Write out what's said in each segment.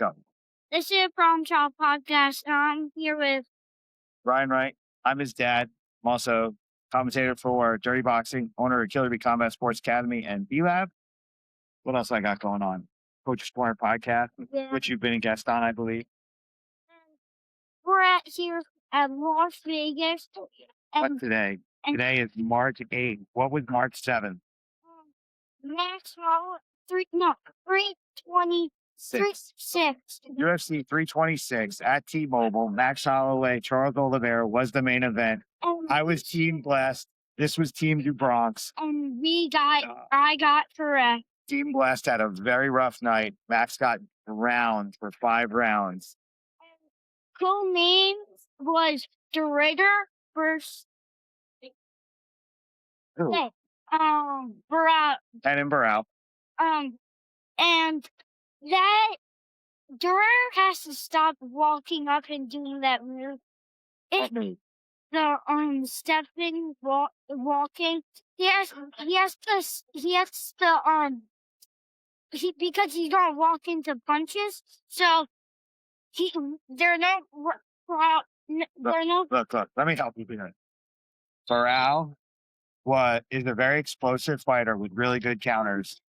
Go. This is a Problem Child podcast. I'm here with Brian Wright. I'm his dad. I'm also commentator for Dirty Boxing, owner of Killer Bee Combat Sports Academy and B Lab. What else I got going on? Coach Sport podcast, which you've been a guest on, I believe. We're here at Las Vegas. What today? Today is March 8th. What was March 7th? Max Holloway, 326. UFC 326 at T-Mobile. Max Holloway, Charles Oliveira was the main event. I was Team Blessed. This was Team Du Bronx. And I got correct. Team Blessed had a very rough night. Max got round for 5 rounds. Cool name was the Raider versus Burrow. And Burrow. And that Durer has to stop walking up and doing that move. Stepping, walking. Because he's gonna walk into punches. So they're no. Look. Let me help you here. Burrow is a very explosive fighter with really good counters.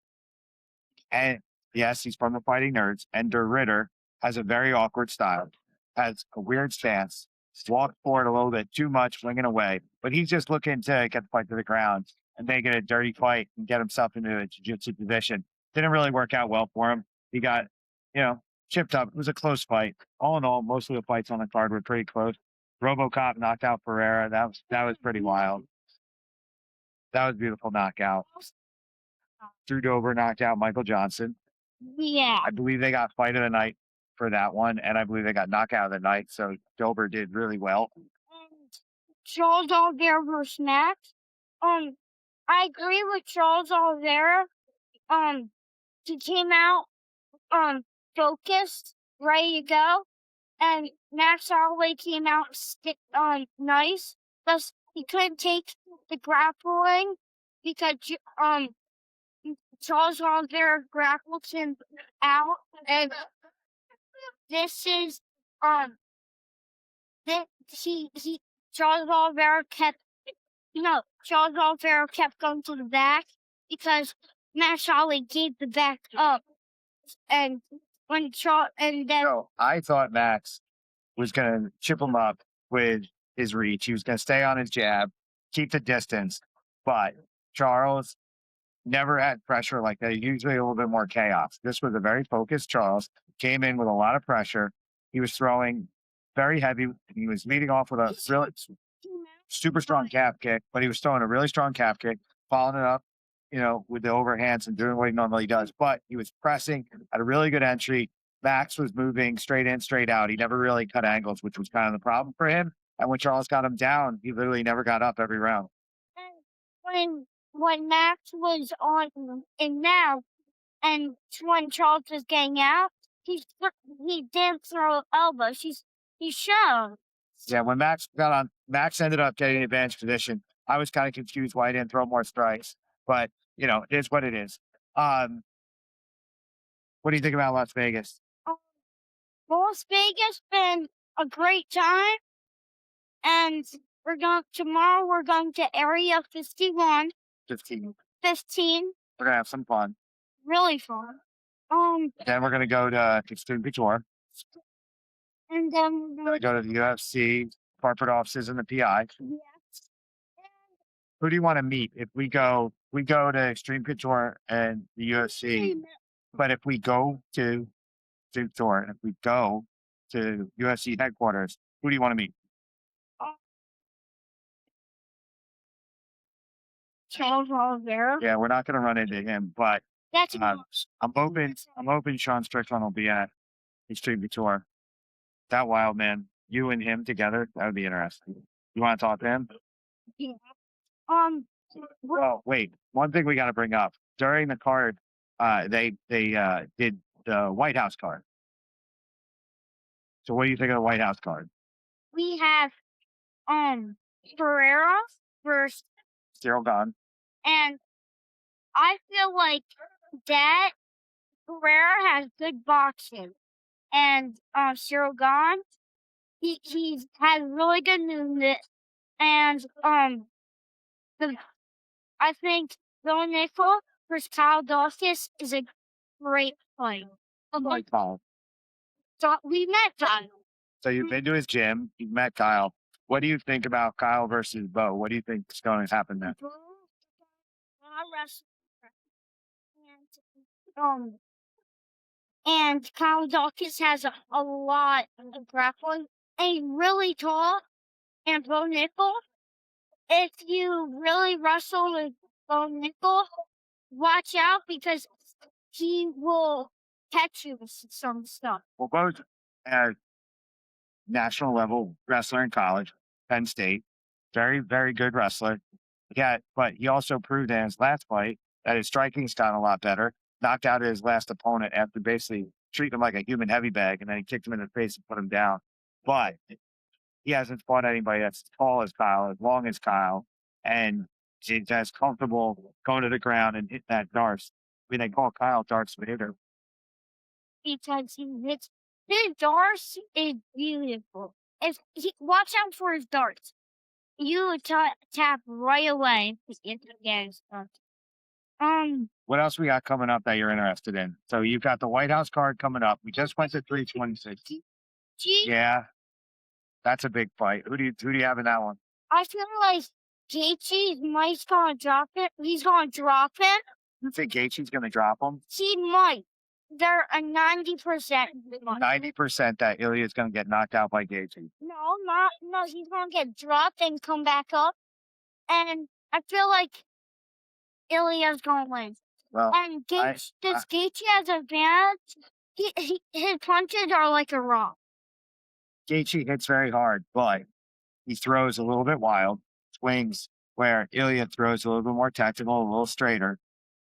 And yes, he's from the Fighting Nerds. And Der Ritter has a very awkward style, has a weird stance, walks forward a little bit too much, flinging away. But he's just looking to get the fight to the ground and make it a dirty fight and get himself into a jiu-jitsu position. Didn't really work out well for him. He got, chipped up. It was a close fight. All in all, most of the fights on the card were pretty close. RoboCop knocked out Ferreira. That was pretty wild. That was a beautiful knockout. Drew Dober knocked out Michael Johnson. Yeah. I believe they got fight of the night for that one, and I believe they got knockout of the night, so Dober did really well. And Charles Oliveira versus Max. I agree with Charles Oliveira. He came out focused, ready to go. And Max Holloway came out nice. Plus he couldn't take the grappling because Charles Oliveira grappled him out, and this is Charles Oliveira kept going to the back because Max Holloway gave the back up, and I thought Max was going to chip him up with his reach. He was going to stay on his jab, keep the distance, but Charles never had pressure like that. Usually a little bit more chaos. This was a very focused Charles. Came in with a lot of pressure. He was throwing very heavy. He was leading off with a really super strong calf kick, but he was throwing a really strong calf kick, following it up, with the overhands and doing what he normally does. But he was pressing at a really good entry. Max was moving straight in, straight out. He never really cut angles, which was kind of the problem for him. And when Charles got him down, he literally never got up every round. When Max was on and now, and when Charles was getting out, he didn't throw elbows. He showed. Yeah, when Max got on, Max ended up getting an advanced position. I was kind of confused why he didn't throw more strikes, but it is what it is. What do you think about Las Vegas? Las Vegas been a great time, and tomorrow we're going to Area 51. 15. We're gonna have some fun. Really fun. Then we're gonna go to Extreme Couture. And then we're gonna go to the UFC, corporate offices, and the PI. Yes. Who do you want to meet if we go to Extreme Couture and the UFC? But if we go to Extreme Couture and if we go to UFC headquarters, who do you want to meet? Charles Oliveira. Yeah, we're not going to run into him, but that's I'm hoping Sean Strickland will be at Extreme Couture. That wild man, you and him together, that would be interesting. You want to talk to him? Yeah. Well, wait. One thing we got to bring up during the card, they did the White House card. So what do you think of the White House card? We have Ferreira versus Cyril Gahn. And I feel like that Ferreira has good boxing. and Cyril Gahn. He's had really good movement, and I think Bill Nickel versus Kyle Dawkins is a great fight. I like Kyle. So we met Kyle. So you've been to his gym. You've met Kyle. What do you think about Kyle versus Bo? What do you think is going to happen there? And Kyle Dawkins has a lot of grappling. And he's really tall. And Bo Nickel, if you really wrestle with Bo Nickel, watch out because he will catch you with some stuff. Well, Bo's a national level wrestler in college, Penn State. Very, very good wrestler. Yeah, but he also proved in his last fight that his striking's gotten a lot better. Knocked out his last opponent after basically treating him like a human heavy bag, and then he kicked him in the face and put him down. But he hasn't fought anybody that's as tall as Kyle, as long as Kyle, and he's as comfortable going to the ground and hitting that darts. I mean, they call Kyle Darts Vader. Because he hits his darts is beautiful. Watch out for his darts. You would tap right away to get his darts. What else we got coming up that you're interested in? So you've got the White House card coming up. We just went to 326. Yeah, that's a big fight. Who do you have in that one? I feel like Gaethje might gonna drop it. He's gonna drop it. You think Gaethje's gonna drop him? He might. They're a 90%. 90% that Ilya's gonna get knocked out by Gaethje. No, he's gonna get dropped and come back up. And I feel like Ilya's gonna win. Well, and Gaethje has a advantage. His punches are like a rock. Gaethje hits very hard, but he throws a little bit wild, swings, where Ilya throws a little bit more tactical, a little straighter.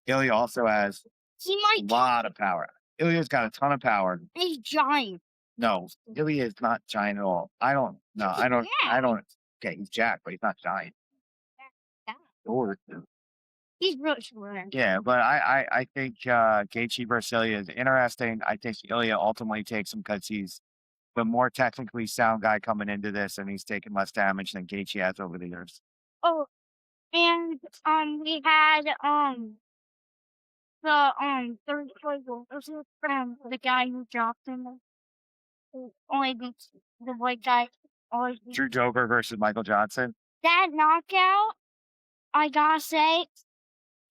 Ilya also has a lot of power. Ilya's got a ton of power. He's giant. No, Ilya is not giant at all. I don't. Okay, he's jacked, but he's not giant. Or he's really short. Yeah, but I think Gaethje versus Ilya is interesting. I think Ilya ultimately takes him because he's the more technically sound guy coming into this, and he's taking less damage than Gaethje has over the years. Oh, and we had the third fight was the guy who dropped him. Only the white guy. Drew Dober versus Michael Johnson. That knockout, I gotta say,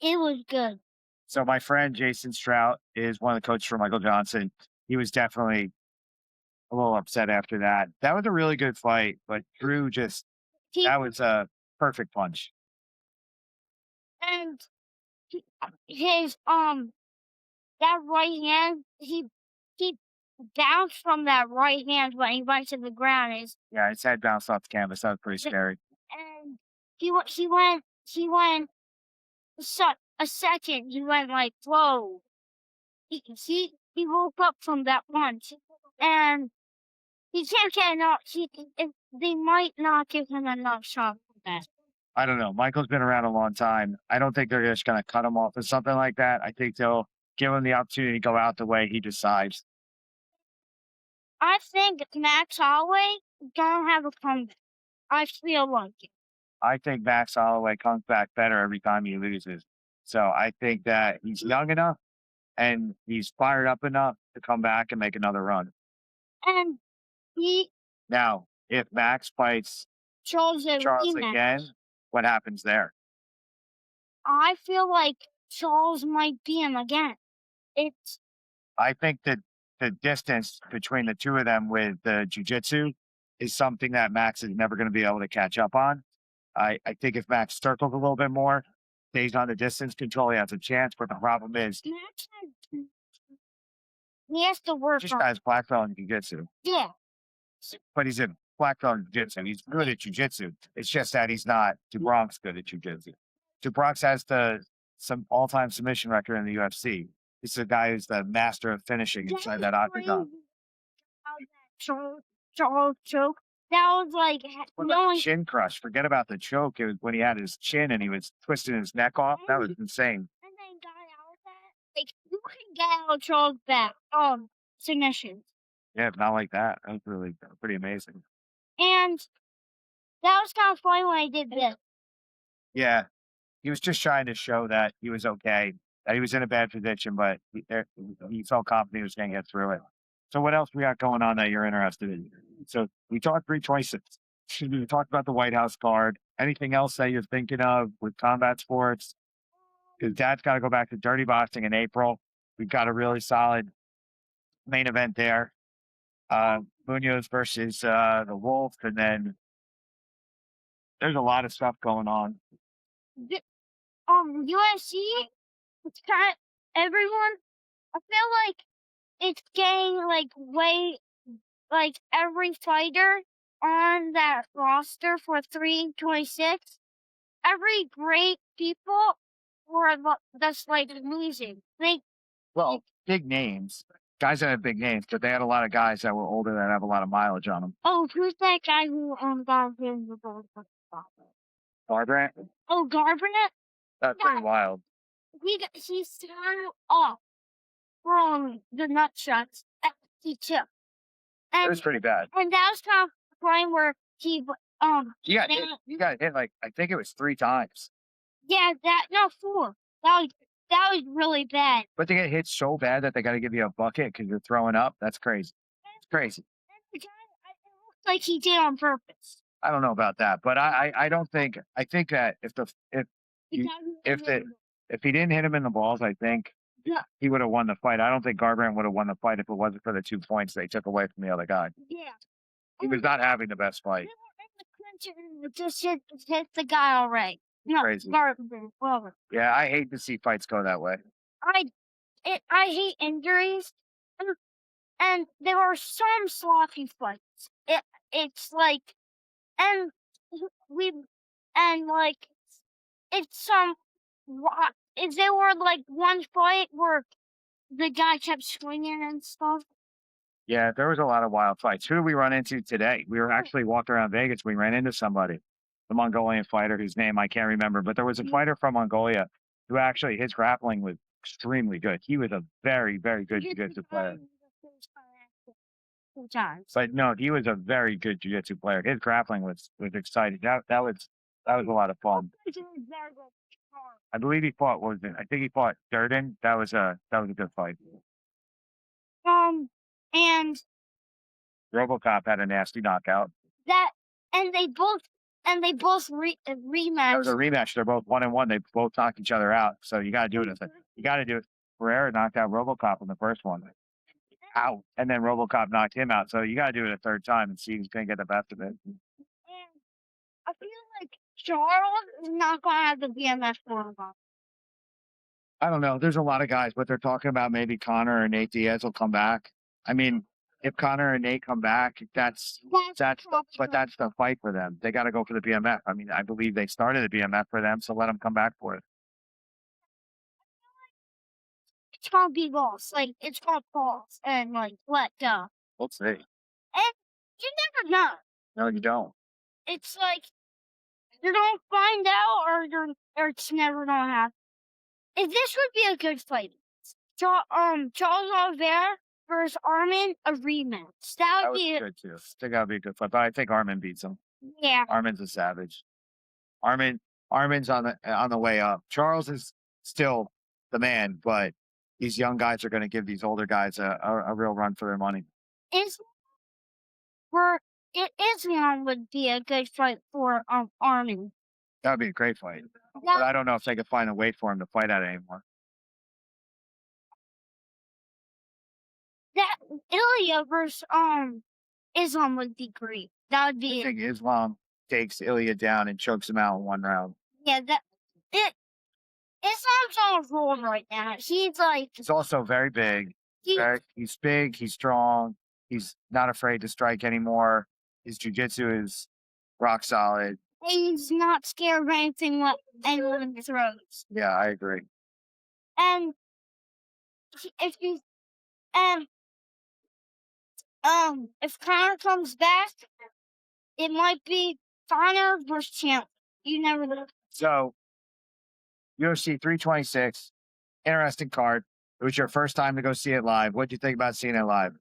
it was good. So my friend Jason Strout is one of the coaches for Michael Johnson. He was definitely a little upset after that. That was a really good fight, but Drew that was a perfect punch. And his that right hand, he bounced from that right hand when he went to the ground. Yeah, his head bounced off the canvas. That was pretty scary. And he went a second. He went like, whoa. He woke up from that punch, and he can't get enough. They might not give him enough shot for that. I don't know. Michael's been around a long time. I don't think they're just going to cut him off or something like that. I think they'll give him the opportunity to go out the way he decides. I think Max Holloway don't have a comeback. I feel like it. I think Max Holloway comes back better every time he loses. So I think that he's young enough and he's fired up enough to come back and make another run. And now, if Max fights Charles again, what happens there? I feel like Charles might beat him again. I think that the distance between the two of them with the jiu-jitsu is something that Max is never going to be able to catch up on. I think if Max circles a little bit more, stays on the distance control, he has a chance. But the problem is, he has to work. This guy's black belt in jiu-jitsu. Yeah. But he's a black belt in jiu-jitsu. He's good at jiu-jitsu. It's just that he's not Dubronk's good at jiu-jitsu. Dubronk has some all-time submission record in the UFC. He's a guy who's the master of finishing inside that octagon. Charles choke. That was like chin crush. Forget about the choke. It was when he had his chin and he was twisting his neck off. That was insane. And then got out of that. Like, you can get out of Charles back. Submissions. Yeah, not like that. That was really pretty amazing. And that was kind of funny when I did this. Yeah, he was just trying to show that he was okay, that he was in a bad position, but he felt confident he was going to get through it. So, what else we got going on that you're interested in? So, we talked 326. We talked about the White House card. Anything else that you're thinking of with combat sports? Because Dad's got to go back to dirty boxing in April. We've got a really solid main event there. Munoz versus the Wolf, and then there's a lot of stuff going on. UFC, it's kind of everyone. I feel like it's getting like way like every fighter on that roster for 326. Every great people were just like losing. Well, big names, guys that have big names, but they had a lot of guys that were older that have a lot of mileage on them. Oh, who's that guy who got him the ball? Garbrandt, Oh, Garbrandt. that's pretty wild. He threw off from the nut shots that he took. It was pretty bad. And that was kind of the point where he You got hit like I think it was 3 times. Yeah, no 4. That was really bad. But to get hit so bad that they got to give you a bucket because you're throwing up, that's crazy. It's crazy. It looked like he did on purpose. I don't know about that, but I don't think I think that if he didn't hit him in the balls, I think he would have won the fight. I don't think Garbrandt would have won the fight if it wasn't for the 2 points they took away from the other guy. Yeah. He was not having the best fight. Just hit the guy already. No, Crazy. Garbrandt. Well, Yeah, I hate to see fights go that way. I hate injuries, and there are some sloppy fights. It's like, and like it's if there were like one fight where the guy kept swinging and stuff. Yeah, there was a lot of wild fights. Who did we run into today? We were actually walking around Vegas. We ran into somebody, the Mongolian fighter whose name I can't remember, but there was a fighter from Mongolia who actually his grappling was extremely good. He was a very, very good jiu-jitsu player. But no, he was a very good jiu-jitsu player. His grappling was exciting. That was a lot of fun. I believe he fought. What was it? I think he fought Durden. That was a good fight. And RoboCop had a nasty knockout. And they both rematched. That was a rematch. They're both 1-1. They both knocked each other out. So you got to do it. You got to do it. Pereira knocked out RoboCop in the first one. Out, and then RoboCop knocked him out. So you got to do it a third time and see who's going to get the best of it. And I feel like Charles is not going to have the BMF for him. I don't know. There's a lot of guys, but they're talking about maybe Connor or Nate Diaz will come back. I mean, if Connor and Nate come back, that's the fight for them. They got to go for the BMF. I mean, I believe they started the BMF for them, so let them come back for it. It's gonna be lost. Like it's gonna pause and like let go. We'll see. And you never know. No, you don't. It's like you're gonna find out, or it's never gonna happen. If this would be a good fight, Charles Oliveira versus Armin, a rematch. That would be good too. I think that would be a good fight, but I think Armin beats him. Yeah. Armin's a savage. Armin's on the way up. Charles is still the man, but these young guys are going to give these older guys a real run for their money. Islam would be a good fight for Armin. That would be a great fight. But I don't know if they could find a weight for him to fight at anymore. That Ilya versus Islam would be great. That would be. I think Islam takes Ilya down and chokes him out in 1 round. Yeah, Islam's on a roll right now. He's also very big. He's big. He's strong. He's not afraid to strike anymore. His jiu-jitsu is rock solid. He's not scared of anything what anyone throws. Yeah, I agree. And if Connor comes back, it might be Connor versus Champ. You never know. So, UFC 326, interesting card. It was your first time to go see it live. What did you think about seeing it live?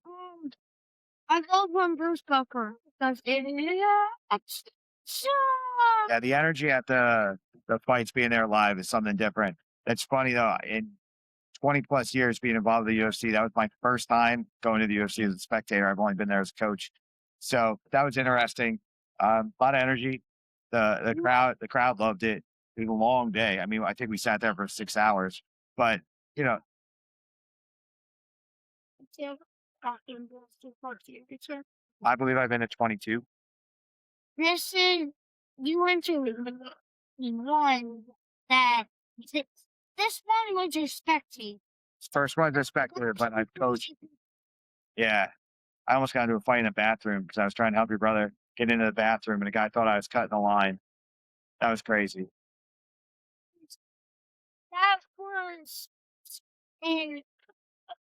I love when Bruce Booker does it. Yeah, the energy at the fights being there live is something different. That's funny though. In 20 plus years being involved with the UFC, that was my first time going to the UFC as a spectator. I've only been there as a coach, so that was interesting. A lot of energy. The crowd loved it. It was a long day. I mean, I think we sat there for 6 hours, but you know, I believe I've been at 22. This is you went to one that this one was a spectator. First one's a spectator, but I've coached. Yeah, I almost got into a fight in a bathroom because I was trying to help your brother get into the bathroom, and a guy thought I was cutting the line. That was crazy. That was in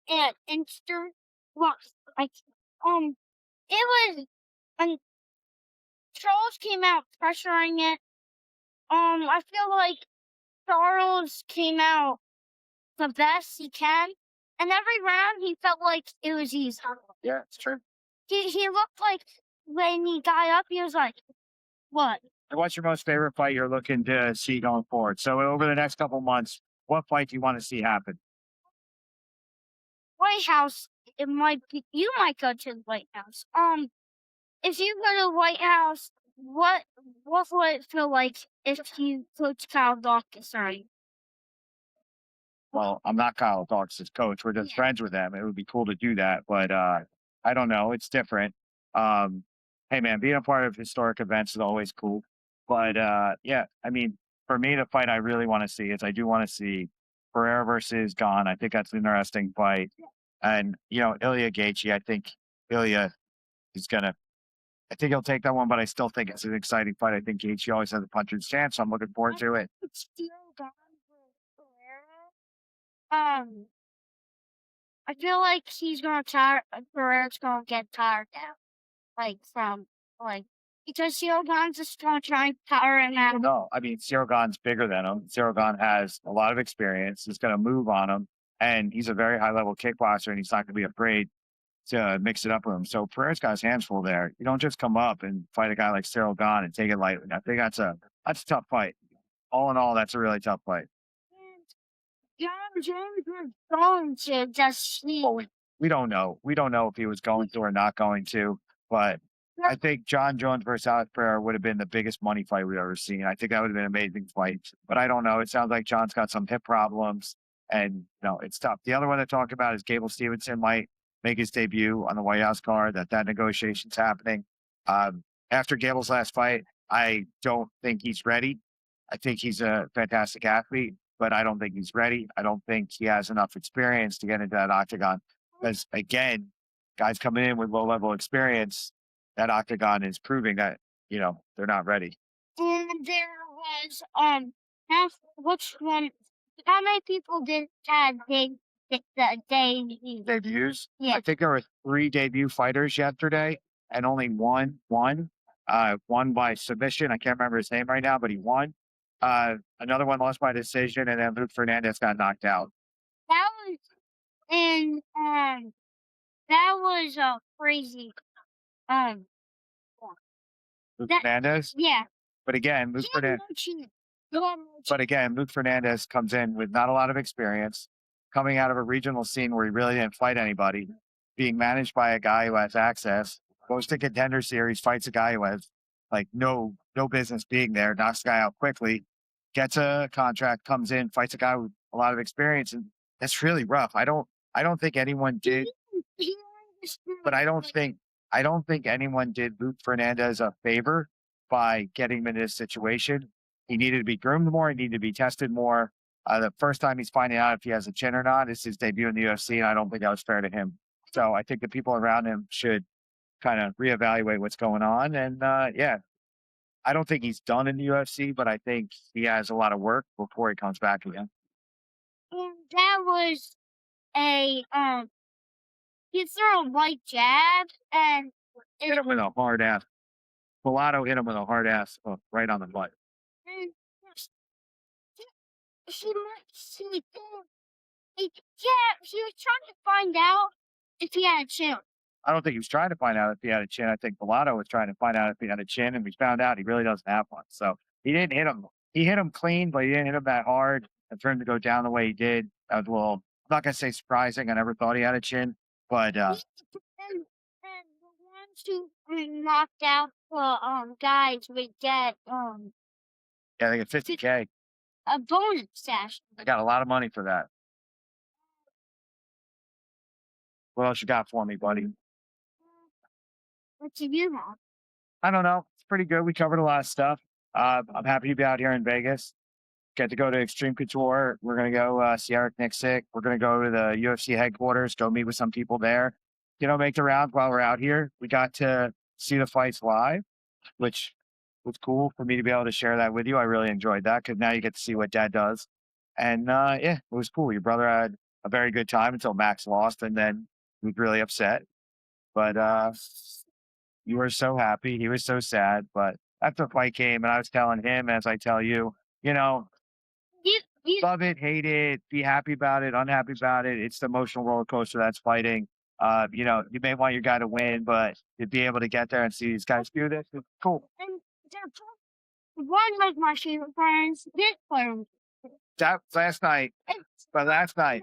an instant. Well, like it was when Charles came out pressuring it. I feel like Charles came out the best he can, and every round he felt like it was easy. Yeah, it's true. He looked like when he got up, he was like, "What?" And what's your most favorite fight you're looking to see going forward? So over the next couple months, what fight do you want to see happen? White House. It might be. You might go to the White House. If you go to the White House, what would it feel like if you coach Kyle Dawkins? Sorry. Well, I'm not Kyle Dawkins' coach. We're just Yeah. friends with him. It would be cool to do that, but I don't know. It's different. Um, hey man, being a part of historic events is always cool. But yeah, I mean, for me, the fight I really want to see is I do want to see Pereira versus Gane. I think that's an interesting fight. And Ilya Gaethje, I think Ilya is gonna. I think he'll take that one, but I still think it's an exciting fight. I think Gaethje always has a puncher's chance, so I'm looking forward to it. It's still Gane for Pereira. I feel like he's gonna tire. Pereira's gonna get tired now, like from like because Gane's just gonna try and tire him out. No, I mean, Cyril Gane's bigger than him. Cyril Gane has a lot of experience. He's going to move on him, and he's a very high level kickboxer, and he's not going to be afraid to mix it up with him. So Pereira's got his hands full there. You don't just come up and fight a guy like Cyril Gane and take it lightly. I think that's a tough fight. All in all, that's a really tough fight. John Jones was going to just sleep. Well, we don't know. We don't know if he was going to or not going to, but I think John Jones versus Alex Pereira would have been the biggest money fight we've ever seen. I think that would have been an amazing fight, but I don't know. It sounds like John's got some hip problems, and it's tough. The other one to talk about is Gable Stevenson might make his debut on the White House card. That negotiation's happening. After Gable's last fight, I don't think he's ready. I think he's a fantastic athlete, but I don't think he's ready. I don't think he has enough experience to get into that octagon. Because again, guys coming in with low level experience, that octagon is proving that they're not ready. And there was which one? How many people did the Debuts? Yeah. I think there were 3 debut fighters yesterday, and only one won. Won by submission. I can't remember his name right now, but he won. Another one lost by decision, and then Luke Fernandez got knocked out. That was that was crazy. Luke Fernandez? Yeah. But again, Luke Fernandez comes in with not a lot of experience, coming out of a regional scene where he really didn't fight anybody, being managed by a guy who has access, goes to Contender Series, fights a guy who has no business being there, knocks the guy out quickly, gets a contract, comes in, fights a guy with a lot of experience, and that's really rough. I don't think anyone did, but I don't think anyone did Luke Fernandez a favor by getting him into this situation. He needed to be groomed more. He needed to be tested more. The first time he's finding out if he has a chin or not is his debut in the UFC, and I don't think that was fair to him. So I think the people around him should kind of reevaluate what's going on. And yeah, I don't think he's done in the UFC, but I think he has a lot of work before he comes back again. And that was a he threw a white jab and hit him with a hard ass. Pilato hit him with a hard ass right on the butt. And he was trying to find out if he had a chin. I don't think he was trying to find out if he had a chin. I think Bellato was trying to find out if he had a chin, and we found out he really doesn't have one. So he didn't hit him. He hit him clean, but he didn't hit him that hard. And for him to go down the way he did, that was a little, I'm not going to say surprising. I never thought he had a chin, but And the ones who knocked out the guys would get yeah, they get 50K. a bonus session. I got a lot of money for that. What else you got for me, buddy? What do you have? I don't know. It's pretty good. We covered a lot of stuff. I'm happy to be out here in Vegas. Get to go to Extreme Couture. We're gonna go see Eric Nixick. We're gonna go to the UFC headquarters. Go meet with some people there. Make the rounds while we're out here. We got to see the fights live, which was cool for me to be able to share that with you. I really enjoyed that because now you get to see what Dad does. And yeah, it was cool. Your brother had a very good time until Max lost, and then he was really upset. But you were so happy. He was so sad. But after the fight came, and I was telling him, as I tell you, you know, You love it, hate it, be happy about it, unhappy about it. It's the emotional roller coaster that's fighting. You may want your guy to win, but to be able to get there and see these guys do this, it's cool. and one of my favorite friends did play. That last night, but last night,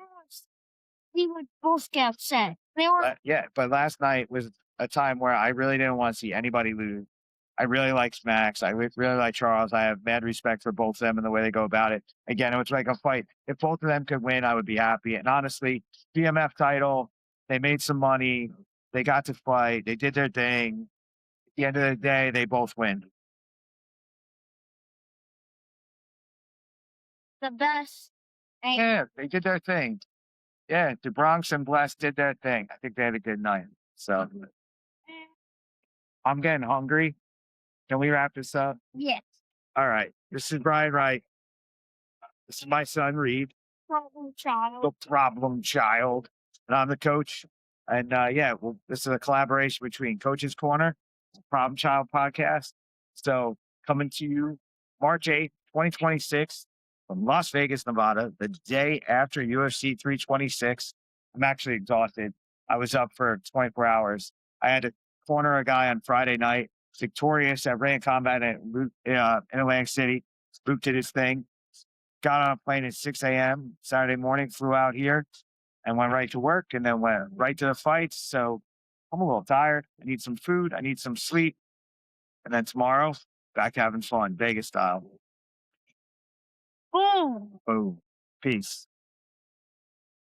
We would both get upset. They were yeah, but last night was a time where I really didn't want to see anybody lose. I really like Max. I really like Charles. I have mad respect for both of them and the way they go about it. Again, it was like a fight. If both of them could win, I would be happy. And honestly, BMF title, they made some money. They got to fight. They did their thing. At the end of the day, they both win. the best. Yeah, they did their thing. Yeah, the Bronx and Bless did their thing. I think they had a good night. So I'm getting hungry. Can we wrap this up? Yes. All right. This is Brian Wright. This is my son, Reed, Problem child. the problem child. And I'm the coach. And yeah, well, this is a collaboration between Coach's Corner, Problem Child podcast. So coming to you March 8th, 2026 from Las Vegas, Nevada, the day after UFC 326. I'm actually exhausted. I was up for 24 hours. I had to corner a guy on Friday night, victorious at Ray Combat in Atlantic City. Luke did his thing. Got on a plane at 6 a.m. Saturday morning, flew out here and went right to work and then went right to the fights. So I'm a little tired. I need some food. I need some sleep. And then tomorrow, back having fun, Vegas style. Boom. Boom. Peace.